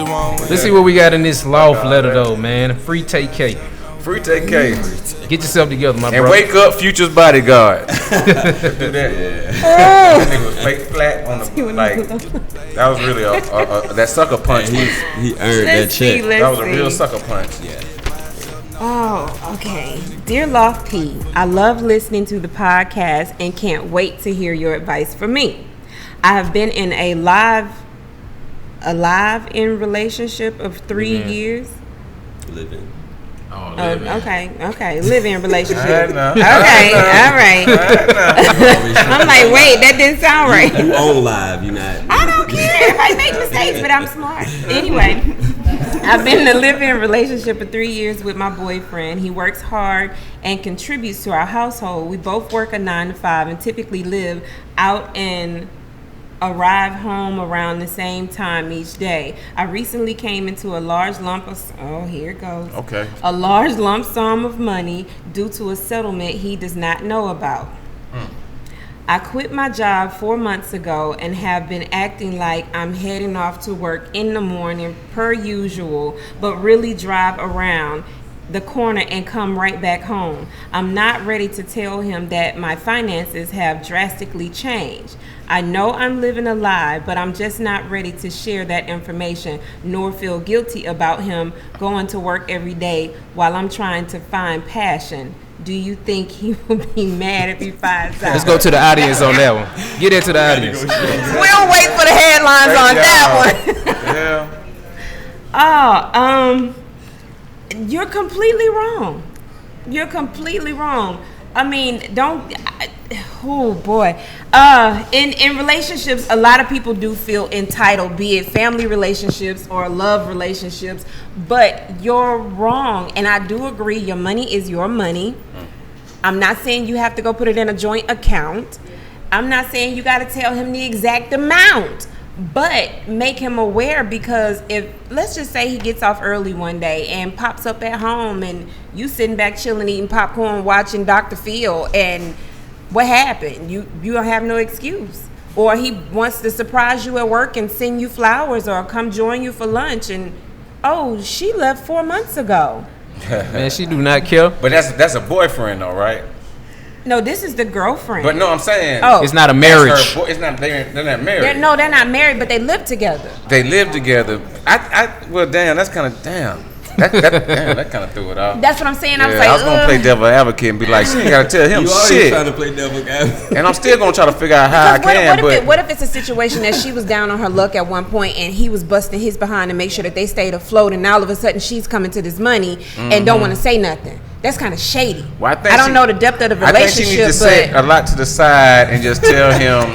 Let's see what we got in this Loft Letter, though, man. Free take K. Free take K. Get yourself together, my and bro. Wake up, Future's bodyguard. Do that. That nigga was fake flat on the like. That was really that sucker punch. He earned that check. That was a real sucker punch. Yeah. Oh, okay. Dear LoftP, I love listening to the podcast and can't wait to hear your advice for me. I have been in a live-in relationship of 3 years. Living. Oh, okay. Live-in relationship. Okay, all right. I'm like, wait, that didn't sound right. You own live, you're not. I don't care if I make mistakes, but I'm smart. Anyway, I've been in a live-in relationship for 3 years with my boyfriend. He works hard and contributes to our household. We both work a 9 to 5 and typically live out and arrive home around the same time each day. I recently came into a large lump of a large lump sum of money due to a settlement he does not know about. I quit my job 4 months ago and have been acting like I'm heading off to work in the morning per usual, but really drive around the corner and come right back home. I'm not ready to tell him that my finances have drastically changed. I know I'm living a lie, but I'm just not ready to share that information nor feel guilty about him going to work every day while I'm trying to find passion. Do you think he will be mad if he finds out? Let's go to the audience on that one. Get into the audience. We'll wait for the headlines on that one. Yeah. You're completely wrong. You're completely wrong. I mean, oh boy. In relationships, a lot of people do feel entitled, be it family relationships or love relationships, but you're wrong. And I do agree, your money is your money. I'm not saying you have to go put it in a joint account. I'm not saying you got to tell him the exact amount, but make him aware, because if, let's just say he gets off early one day and pops up at home and you sitting back chilling, eating popcorn, watching Dr. Phil, and what happened? You don't have no excuse. Or he wants to surprise you at work and send you flowers or come join you for lunch, and oh, she left 4 months ago. Man, she do not care. But that's a boyfriend though, right? No, this is the girlfriend. But no, I'm saying it's not a marriage. It's not. They're not married. They're not married, but they live together. They live together. Well, damn, that's kind of damn. That kind of threw it off. That's what I'm saying. Yeah, I was like, I was gonna play devil advocate and be like, she ain't gotta tell him You shit. trying to play devil advocate. And I'm still gonna try to figure out how what if it's a situation that she was down on her luck at one point and he was busting his behind to make sure that they stayed afloat, and all of a sudden she's coming to this money and don't want to say nothing. That's kind of shady. Well, I don't know the depth of the relationship. I think she needs to set a lot to the side and just tell him,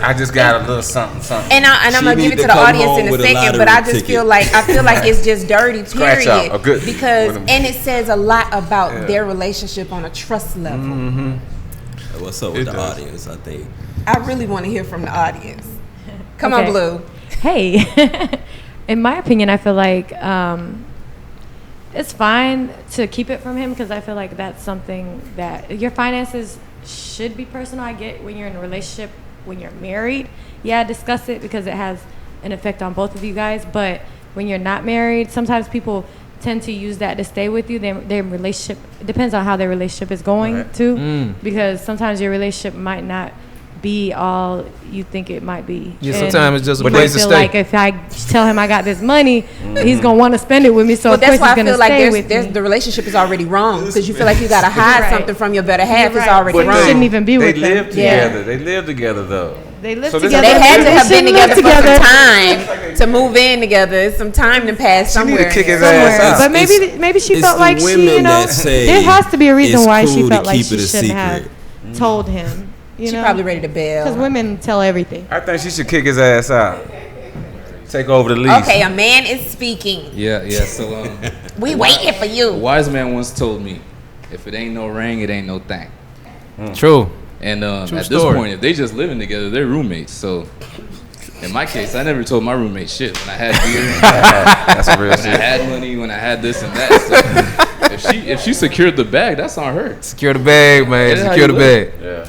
I just got a little something. And I'm gonna give it to the audience in a second, but I just feel like it's just dirty, period. Because it says a lot about their relationship on a trust level. Mm-hmm. What's up with the audience? I think I really want to hear from the audience. Come on, Blue. Hey, in my opinion, I feel like it's fine to keep it from him, because I feel like that's something that your finances should be personal. I get when you're in a relationship. When you're married, discuss it, because it has an effect on both of you guys. But when you're not married, sometimes people tend to use that to stay with you. Their relationship, it depends on how their relationship is going too, because sometimes your relationship might not be all you think it might be. Yeah, sometimes it's just a place to stay. Like if I tell him I got this money, he's gonna want to spend it with me. So of course he's gonna stay with me. The relationship is already wrong, because you feel like you gotta hide something from your better half. It's already wrong. You shouldn't even be with them. They live together. They live together though. They live so together. They had to have been together for some time to move in together. Some time to pass somewhere. She need to kick his ass out. But maybe she felt like she, there has to be a reason why she felt like she shouldn't have told him. She's probably ready to bail. Because women tell everything. I think she should kick his ass out. Take over the lease. Okay, a man is speaking. Yeah. So we waiting for you. A wise man once told me, if it ain't no ring, it ain't no thing. True. And at this point, if they just living together, they're roommates. So in my case, I never told my roommate shit when I had beer. That's a real shit. When I had money, when I had this and that. So if she secured the bag, that's on her. Secure the bag, man. Secure the bag. Yeah.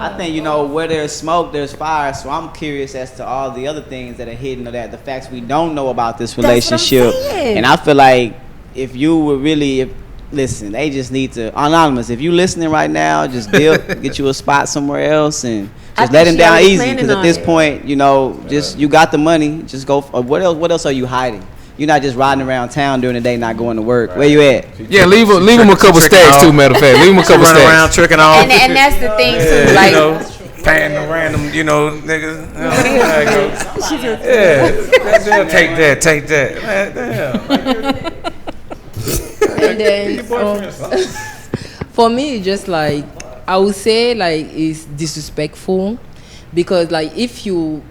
I think, you know, where there's smoke, there's fire. So I'm curious as to all the other things that are hidden, or that the facts we don't know about this relationship. And I feel like if you were really, listen, they just need to, anonymous, if you listening right now, just get you a spot somewhere else and just let him down easy. Because at this point, you know, just you got the money, just go. What else are you hiding? You're not just riding around town during the day, not going to work. Where you at? Yeah, leave him a couple stacks too. Matter of fact, leave him a couple stacks. Running around tricking off. And that's the thing too, like. You know, paying the random, you know, niggas. Take that. And then for me, it's just like, I would say like it's disrespectful, because like if you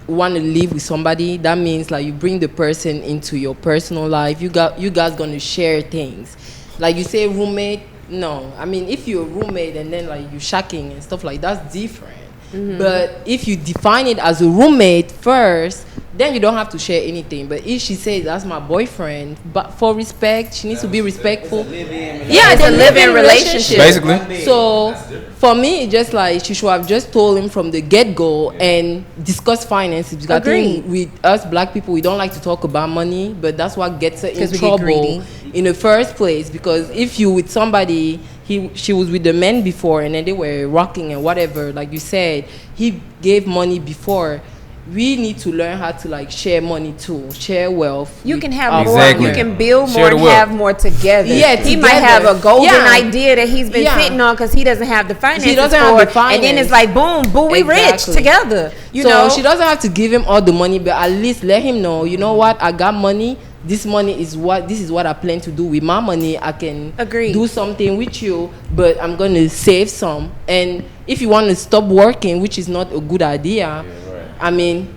want to live with somebody, that means like you bring the person into your personal life. You guys gonna share things. Like you say roommate, no. I mean, if you're a roommate and then like you shacking and stuff like that's different. But if you define it as a roommate first, then you don't have to share anything. But if she says that's my boyfriend, but for respect, she needs to be respectful. Yeah, it's a living relationship. Basically. So for me, it's just like she should have just told him from the get-go and discuss finances. Because I think with us black people, we don't like to talk about money, but that's what gets her in trouble in the first place. Because if you with somebody, she was with the men before and then they were rocking and whatever, like you said, he gave money before. We need to learn how to like share money too, share wealth. You can have more, you can build more and have more together. Yeah, he might have a golden idea that he's been sitting on because he doesn't have the finances and then it's like boom, we rich together. You know, she doesn't have to give him all the money, but at least let him know, you know what, I got money. This money is this is what I plan to do with my money. I can do something with you, but I'm gonna save some. And if you want to stop working, which is not a good idea, I mean,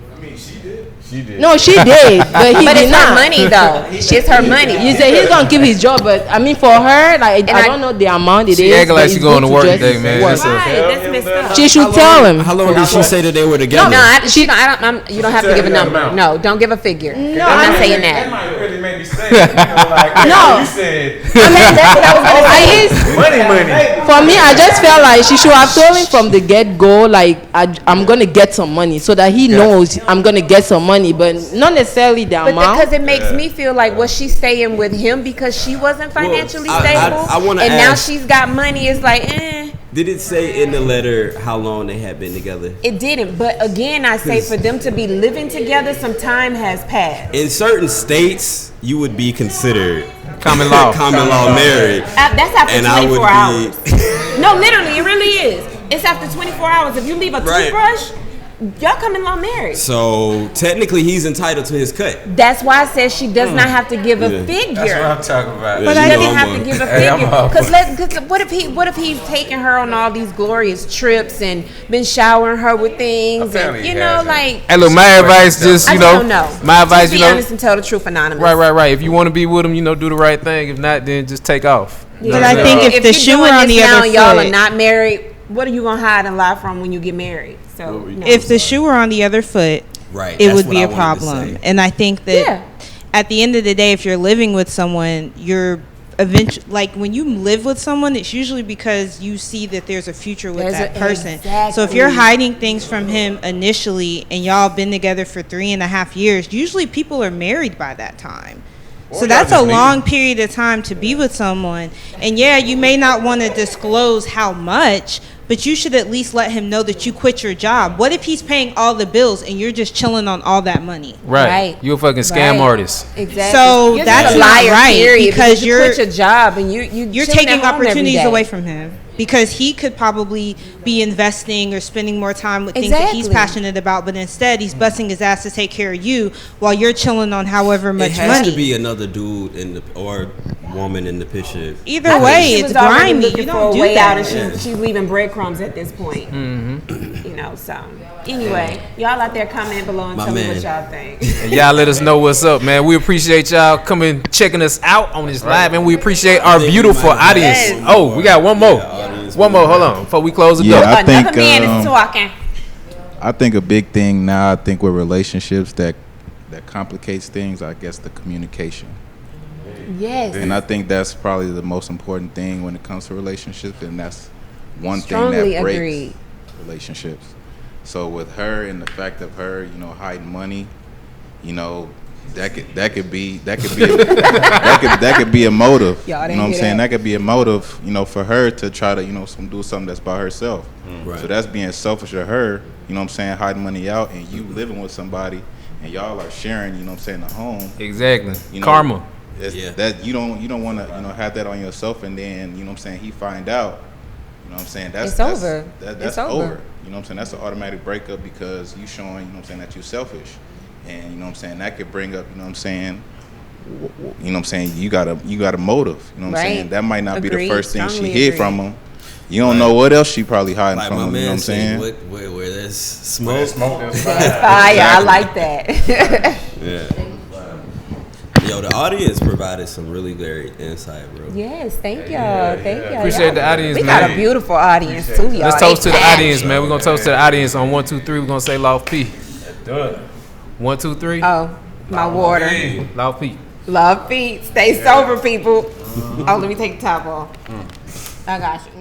she did. No, she did, but he did not. Her money though. It's her money. You say he's gonna keep his job, but I mean for her, like I don't know the amount it is. She acting like she going to work today, man. That's messed up. She should tell him. How long did she say that they were together? No, you don't have to give a number. No, don't give a figure. No, I'm not saying that. That might really make me say, you know, like you said. I mean, that's what I was gonna say. Money. For me, I just felt like she should have told him from the get-go, like I'm gonna get some money, so that he knows I'm gonna get some money, but not necessarily the amount. Because it makes me feel like was she staying with him because she wasn't financially stable, I and now she's got money. It's like, Did it say in the letter how long they had been together? It didn't, but again, I say for them to be living together, some time has passed. In certain states, you would be considered common law married. That's after 24 hours. No, literally, it really is. It's after 24 hours. If you leave a toothbrush, y'all common law married. So technically, he's entitled to his cut. That's why I said she does not have to give a figure. That's what I'm talking about. But I didn't have to give a figure. Because what if he's taking her on all these glorious trips and been showering her with things and like. Hey, look, my advice just my advice, be honest and tell the truth, anonymous. Right. If you want to be with him, do the right thing. If not, then just take off. But I think if the shoe were on the other foot, y'all are not married. What are you gonna hide and lie from when you get married? So if the shoe were on the other foot, it would be a problem. And I think that at the end of the day, if you're living with someone, you're eventually, like when you live with someone, it's usually because you see that there's a future with that person. Exactly. So if you're hiding things from him initially and y'all been together for 3.5 years, usually people are married by that time. So that's a long period of time to be with someone. And you may not want to disclose how much, but you should at least let him know that you quit your job. What if he's paying all the bills and you're just chilling on all that money? Right. You a fucking scam artist. Exactly. So that's not right, because you quit your job and you're taking opportunities away from him. Because he could probably be investing or spending more time with things that he's passionate about, but instead he's busting his ass to take care of you while you're chilling on however much money. It has to be another dude or woman in the picture. Either way, it's grimy. You don't do that. And she's leaving breadcrumbs at this point. So anyway, y'all out there comment below and tell me what y'all think. And y'all let us know what's up, man. We appreciate y'all coming checking us out on this live, and we appreciate our beautiful audience. Oh, we got one more. Hold on, before we close the door. I think, another man is talking. I think a big thing now, I think with relationships that complicates things, I guess the communication. Yes. And I think that's probably the most important thing when it comes to relationships, and that's one Strongly thing that breaks. agreed. relationships. So with her and the fact of her, you know, hiding money, you know, that could be that could be a motive. You know what I'm saying? That could be a motive, you know, for her to try to, you know, do something that's by herself. Right. So that's being selfish of her, you know what I'm saying, hiding money out, and you living with somebody and y'all are sharing, you know what I'm saying, the home. Exactly. You know, Karma. That you don't want to, you know, have that on yourself, and then, you know what I'm saying, he find out. You know what I'm saying? That's over. That's over. You know what I'm saying? That's an automatic breakup because you showing, you know what I'm saying, that you're selfish. And you know what I'm saying, that could bring up, you know what I'm saying, you got a motive, you know what I'm saying? That might not be the first thing she hid from him. You don't know what else she probably hiding like from him, you know what I'm saying? Where there's smoke. Fire, I like that. Yeah. Yo, the audience provided some really great insight, bro. Yes, thank y'all. Thank y'all. Appreciate the audience, man. We got a beautiful audience too, y'all. Let's toast to the audience, man. We're gonna toast to the audience on 1, 2, 3. We're gonna say LoftP. Do it. 1, 2, 3. Oh, my water. LoftP. LoftP. Stay sober, people. Oh, let me take the top off. I got you.